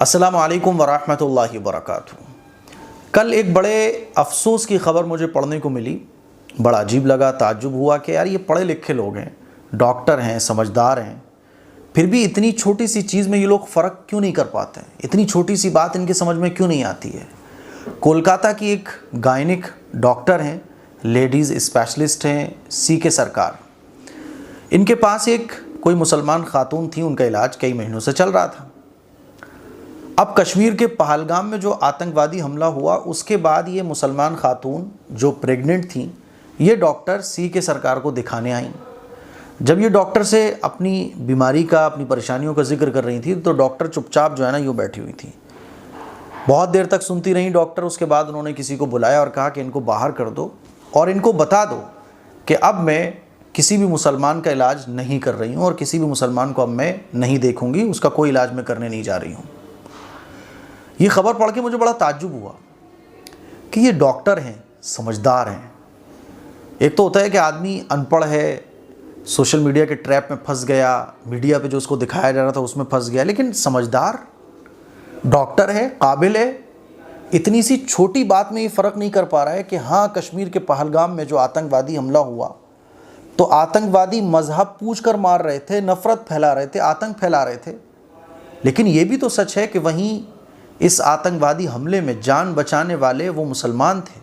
अस्सलामु अलैकुम वरहमतुल्लाहि वबरकातुहू। कल एक बड़े अफसोस की ख़बर मुझे पढ़ने को मिली। बड़ा अजीब लगा, ताज्जुब हुआ कि यार ये पढ़े लिखे लोग हैं, डॉक्टर हैं, समझदार हैं, फिर भी इतनी छोटी सी चीज़ में ये लोग फ़र्क क्यों नहीं कर पाते हैं, इतनी छोटी सी बात इनके समझ में क्यों नहीं आती है। कोलकाता की एक गायनिक डॉक्टर हैं, लेडीज़ स्पेशलिस्ट हैं, CK सरकार। इनके पास एक कोई मुसलमान खातून थी, उनका इलाज कई महीनों से चल रहा था। अब कश्मीर के पहलगाम में जो आतंकवादी हमला हुआ उसके बाद ये मुसलमान खातून जो प्रेग्नेंट थी, ये डॉक्टर CK सरकार को दिखाने आई। जब ये डॉक्टर से अपनी बीमारी का, अपनी परेशानियों का जिक्र कर रही थी तो डॉक्टर चुपचाप जो है ना यूँ बैठी हुई थी। बहुत देर तक सुनती रही डॉक्टर। उसके बाद उन्होंने किसी को बुलाया और कहा कि इनको बाहर कर दो और इनको बता दो कि अब मैं किसी भी मुसलमान का इलाज नहीं कर रही हूँ और किसी भी मुसलमान को अब मैं नहीं देखूँगी, उसका कोई इलाज मैं करने नहीं जा रही हूँ। ये ख़बर पढ़ के मुझे बड़ा ताज्जुब हुआ कि ये डॉक्टर हैं, समझदार हैं। एक तो होता है कि आदमी अनपढ़ है, सोशल मीडिया के ट्रैप में फंस गया, मीडिया पे जो उसको दिखाया जा रहा था उसमें फंस गया, लेकिन समझदार डॉक्टर है, काबिल है। इतनी सी छोटी बात में ये फ़र्क नहीं कर पा रहा है कि हाँ, कश्मीर के पहलगाम में जो आतंकवादी हमला हुआ तो आतंकवादी मजहब पूछ कर मार रहे थे, नफ़रत फैला रहे थे, आतंक फैला रहे थे। लेकिन ये भी तो सच है कि वहीं इस आतंकवादी हमले में जान बचाने वाले वो मुसलमान थे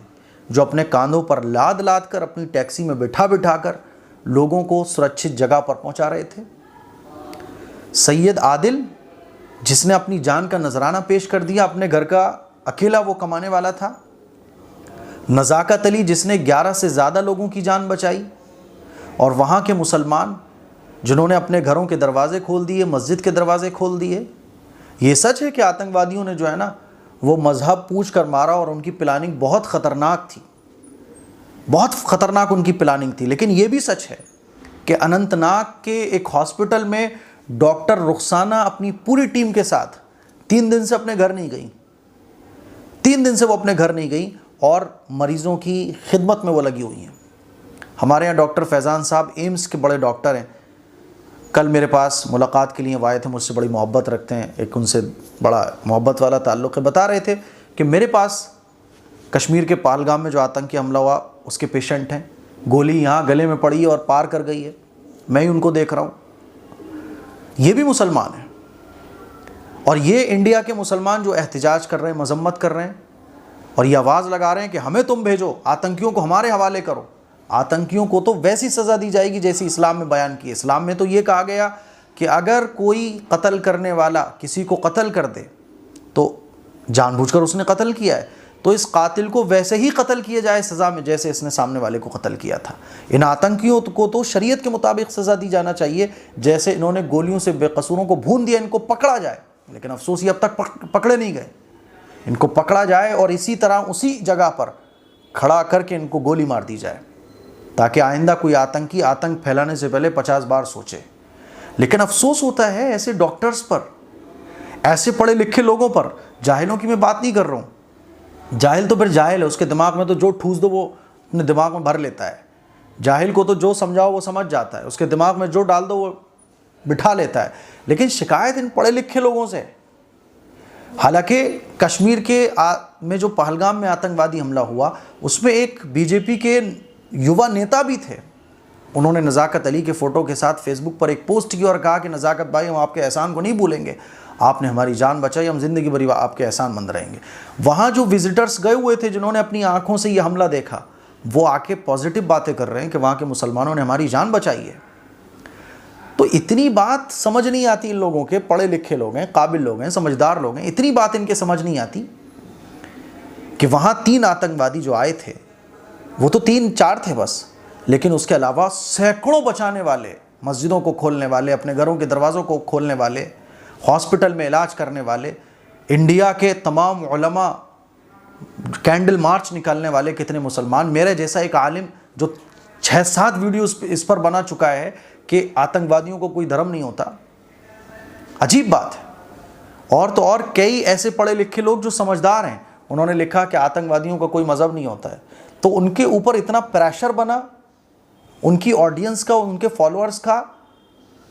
जो अपने कांधों पर लाद लाद कर अपनी टैक्सी में बिठा बिठा कर लोगों को सुरक्षित जगह पर पहुंचा रहे थे। सैयद आदिल, जिसने अपनी जान का नजराना पेश कर दिया, अपने घर का अकेला वो कमाने वाला था। नज़ाकत अली, जिसने 11 से ज़्यादा लोगों की जान बचाई। और वहाँ के मुसलमान जिन्होंने अपने घरों के दरवाजे खोल दिए, मस्जिद के दरवाजे खोल दिए। ये सच है कि आतंकवादियों ने जो है ना वो मजहब पूछ कर मारा और उनकी प्लानिंग बहुत ख़तरनाक थी, बहुत ख़तरनाक उनकी प्लानिंग थी। लेकिन ये भी सच है कि अनंतनाग के एक हॉस्पिटल में डॉक्टर रुखसाना अपनी पूरी टीम के साथ 3 दिन से अपने घर नहीं गई। 3 दिन से वो अपने घर नहीं गई और मरीज़ों की खिदमत में वो लगी हुई हैं। हमारे यहाँ डॉक्टर फैज़ान साहब एम्स के बड़े डॉक्टर हैं। कल मेरे पास मुलाकात के लिए वो आए थे, मुझसे बड़ी मोहब्बत रखते हैं, एक उनसे बड़ा मोहब्बत वाला ताल्लुक़ है। बता रहे थे कि मेरे पास कश्मीर के पहलगाम में जो आतंकी हमला हुआ उसके पेशेंट हैं, गोली यहाँ गले में पड़ी है और पार कर गई है, मैं ही उनको देख रहा हूँ। ये भी मुसलमान हैं और ये इंडिया के मुसलमान जो एहतजाज कर रहे हैं, मजम्मत कर रहे हैं और ये आवाज़ लगा रहे हैं कि हमें तुम भेजो, आतंकियों को हमारे हवाले करो। आतंकियों को तो वैसी सज़ा दी जाएगी जैसी इस्लाम में बयान की है। इस्लाम में तो ये कहा गया कि अगर कोई कत्ल करने वाला किसी को कत्ल कर दे तो जानबूझकर उसने कत्ल किया है तो इस कातिल को वैसे ही कत्ल किया जाए सज़ा में जैसे इसने सामने वाले को कत्ल किया था। इन आतंकियों को तो शरीयत के मुताबिक सज़ा दी जाना चाहिए, जैसे इन्होंने गोलियों से बेकसूरों को भून दिया, इनको पकड़ा जाए। लेकिन अफसोस ये अब तक पकड़े नहीं गए। इनको पकड़ा जाए और इसी तरह उसी जगह पर खड़ा करके इनको गोली मार दी जाए ताकि आइंदा कोई आतंकी आतंक फैलाने से पहले 50 बार सोचे। लेकिन अफसोस होता है ऐसे डॉक्टर्स पर, ऐसे पढ़े लिखे लोगों पर। जाहिलों की मैं बात नहीं कर रहा हूँ, जाहिल तो फिर जाहिल है, उसके दिमाग में तो जो ठूस दो वो अपने दिमाग में भर लेता है। जाहिल को तो जो समझाओ वो समझ जाता है, उसके दिमाग में जो डाल दो वो बिठा लेता है। लेकिन शिकायत इन पढ़े लिखे लोगों से। हालांकि कश्मीर के में जो पहलगाम में आतंकवादी हमला हुआ उसमें एक BJP के युवा नेता भी थे। उन्होंने नज़ाकत अली के फ़ोटो के साथ फेसबुक पर एक पोस्ट की और कहा कि नज़ाकत भाई, हम आपके एहसान को नहीं भूलेंगे, आपने हमारी जान बचाई, हम ज़िंदगी भर आपके एहसानमंद रहेंगे। वहाँ जो विजिटर्स गए हुए थे जिन्होंने अपनी आंखों से ये हमला देखा, वो आके पॉजिटिव बातें कर रहे हैं कि वहाँ के मुसलमानों ने हमारी जान बचाई है। तो इतनी बात समझ नहीं आती इन लोगों के, पढ़े लिखे लोग हैं, काबिल लोग हैं, समझदार लोग हैं, इतनी बात इनके समझ नहीं आती कि वहाँ 3 आतंकवादी जो आए थे वो तो 3-4 थे बस, लेकिन उसके अलावा सैकड़ों बचाने वाले, मस्जिदों को खोलने वाले, अपने घरों के दरवाज़ों को खोलने वाले, हॉस्पिटल में इलाज करने वाले, इंडिया के तमाम उलमा, कैंडल मार्च निकालने वाले कितने मुसलमान। मेरे जैसा एक आलिम जो 6-7 वीडियोस इस पर बना चुका है कि आतंकवादियों को कोई धर्म नहीं होता। अजीब बात है। और तो और कई ऐसे पढ़े लिखे लोग जो समझदार हैं, उन्होंने लिखा कि आतंकवादियों का कोई मज़हब नहीं होता है। तो उनके ऊपर इतना प्रेशर बना, उनकी ऑडियंस का, उनके फॉलोअर्स का,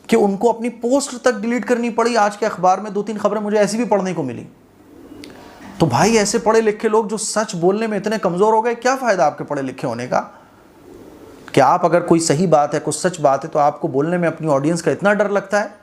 कि उनको अपनी पोस्ट तक डिलीट करनी पड़ी। आज के अखबार में 2-3 खबरें मुझे ऐसी भी पढ़ने को मिली। तो भाई ऐसे पढ़े लिखे लोग जो सच बोलने में इतने कमज़ोर हो गए, क्या फ़ायदा आपके पढ़े लिखे होने का? कि आप अगर कोई सही बात है, कुछ सच बात है, तो आपको बोलने में अपनी ऑडियंस का इतना डर लगता है।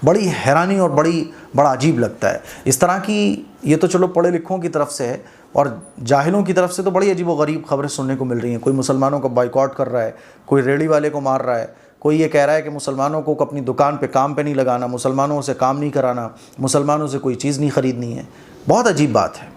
बड़ी हैरानी और बड़ा अजीब लगता है इस तरह की। ये तो चलो पढ़े लिखों की तरफ से है, और जाहिलों की तरफ से तो बड़ी अजीब व गरीब खबरें सुनने को मिल रही हैं। कोई मुसलमानों को बाइकआउट कर रहा है, कोई रेडी वाले को मार रहा है, कोई ये कह रहा है कि मुसलमानों को अपनी दुकान पे काम पे नहीं लगाना, मुसलमानों से काम नहीं कराना, मुसलमानों से कोई चीज़ नहीं ख़रीदनी है। बहुत अजीब बात है।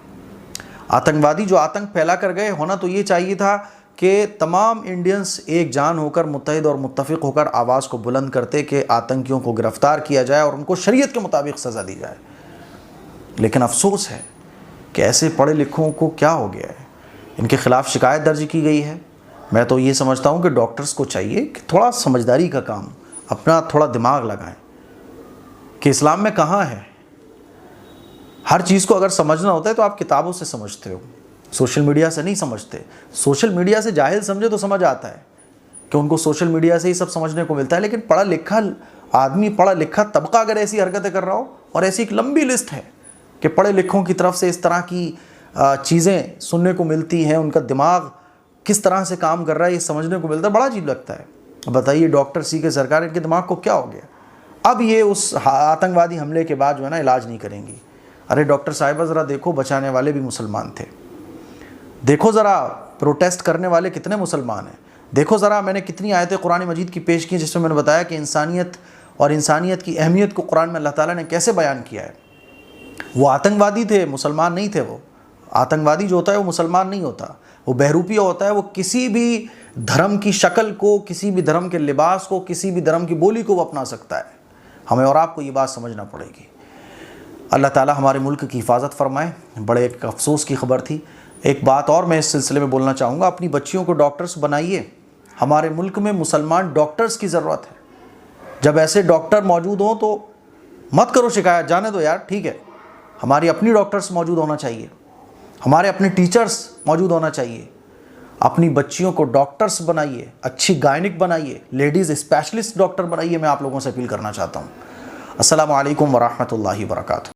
आतंकवादी जो आतंक फैला कर गए, होना तो ये चाहिए था कि तमाम इंडियंस एक जान होकर, मुत्तहिद और मुत्तफ़िक़ होकर आवाज़ को बुलंद करते कि आतंकियों को गिरफ़्तार किया जाए और उनको शरीयत के मुताबिक सज़ा दी जाए। लेकिन अफसोस है कि ऐसे पढ़े लिखों को क्या हो गया है, इनके ख़िलाफ़ शिकायत दर्ज की गई है। मैं तो ये समझता हूँ कि डॉक्टर्स को चाहिए कि थोड़ा समझदारी का काम, अपना थोड़ा दिमाग लगाएं कि इस्लाम में कहाँ है। हर चीज़ को अगर समझना होता है तो आप किताबों से समझते हो, सोशल मीडिया से नहीं समझते। सोशल मीडिया से जाहिल समझे तो समझ आता है कि उनको सोशल मीडिया से ही सब समझने को मिलता है। लेकिन पढ़ा लिखा आदमी, पढ़ा लिखा तबका अगर ऐसी हरकतें कर रहा हो, और ऐसी एक लंबी लिस्ट है कि पढ़े लिखों की तरफ से इस तरह की चीज़ें सुनने को मिलती हैं, उनका दिमाग किस तरह से काम कर रहा है ये समझने को मिलता है, बड़ा अजीब लगता है। बताइए डॉक्टर सी के सरकार, इनके दिमाग को क्या हो गया? अब ये उस आतंकवादी हमले के बाद जो है ना इलाज नहीं करेंगी। अरे डॉक्टर साहिबा ज़रा देखो, बचाने वाले भी मुसलमान थे। देखो ज़रा प्रोटेस्ट करने वाले कितने मुसलमान हैं। देखो ज़रा मैंने कितनी आयतें कुरान मजीद की पेश की जिसमें मैंने बताया कि इंसानियत और इंसानियत की अहमियत को कुरान में अल्लाह ताला ने कैसे बयान किया है। वो आतंकवादी थे, मुसलमान नहीं थे। वो आतंकवादी जो होता है वो मुसलमान नहीं होता, वो बहरूपिया होता है। वो किसी भी धर्म की शक्ल को, किसी भी धर्म के लिबास को, किसी भी धर्म की बोली को वो अपना सकता है। हमें और आपको ये बात समझना पड़ेगी। अल्लाह ताला हमारे मुल्क की हिफाजत फरमाए। बड़े एक अफसोस की खबर थी। एक बात और मैं इस सिलसिले में बोलना चाहूँगा, अपनी बच्चियों को डॉक्टर्स बनाइए। हमारे मुल्क में मुसलमान डॉक्टर्स की ज़रूरत है। जब ऐसे डॉक्टर मौजूद हों तो मत करो शिकायत, जाने दो यार, ठीक है। हमारी अपनी डॉक्टर्स मौजूद होना चाहिए, हमारे अपने टीचर्स मौजूद होना चाहिए। अपनी बच्चियों को डॉक्टर्स बनाइए, अच्छी गायनिक बनाइए, लेडीज़ स्पेशलिस्ट डॉक्टर बनाइए। मैं आप लोगों से अपील करना चाहता हूँ। अस्सलामु अलैकुम वरहमतुल्लाहि वबरकातुहू।